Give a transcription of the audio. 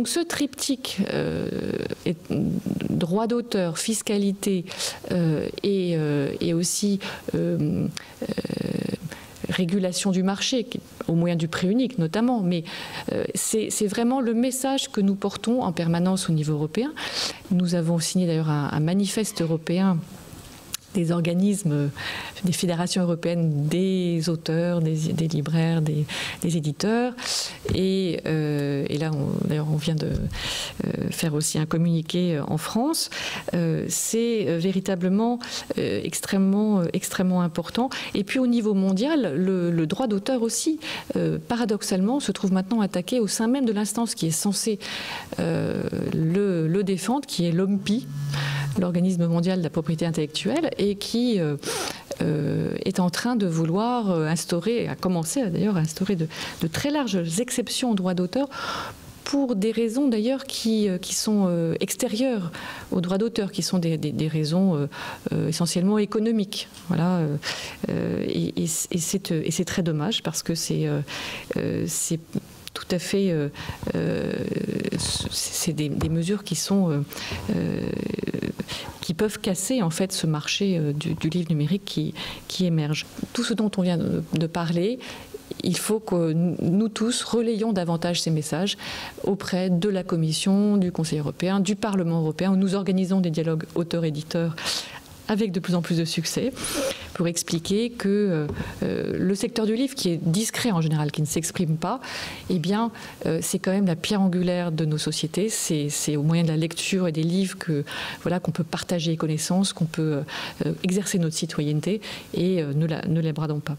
Donc ce triptyque droit d'auteur, fiscalité et aussi régulation du marché, au moyen du prix unique notamment, mais c'est vraiment le message que nous portons en permanence au niveau européen. Nous avons signé d'ailleurs un manifeste européen des organismes, des fédérations européennes des auteurs, des libraires, des éditeurs. Et là, d'ailleurs, on vient de faire aussi un communiqué en France. C'est véritablement extrêmement important. Et puis au niveau mondial, le droit d'auteur aussi, paradoxalement, se trouve maintenant attaqué au sein même de l'instance qui est censée le défendre, qui est l'OMPI, l'Organisme mondial de la propriété intellectuelle, et qui est en train de vouloir instaurer, a commencé d'ailleurs à instaurer de très larges exceptions au droit d'auteur, pour des raisons d'ailleurs qui sont extérieures au droit d'auteur, qui sont des raisons essentiellement économiques. Voilà, et c'est très dommage parce que c'est tout à fait, c'est des mesures qui sont qui peuvent casser en fait ce marché du livre numérique qui émerge. Tout ce dont on vient de parler, il faut que nous tous relayions davantage ces messages auprès de la Commission, du Conseil européen, du Parlement européen, où nous organisons des dialogues auteurs-éditeurs avec de plus en plus de succès, pour expliquer que le secteur du livre, qui est discret en général, qui ne s'exprime pas, eh bien, c'est quand même la pierre angulaire de nos sociétés. C'est au moyen de la lecture et des livres qu'on peut partager les connaissances, qu'on peut exercer notre citoyenneté, et ne les bradons pas.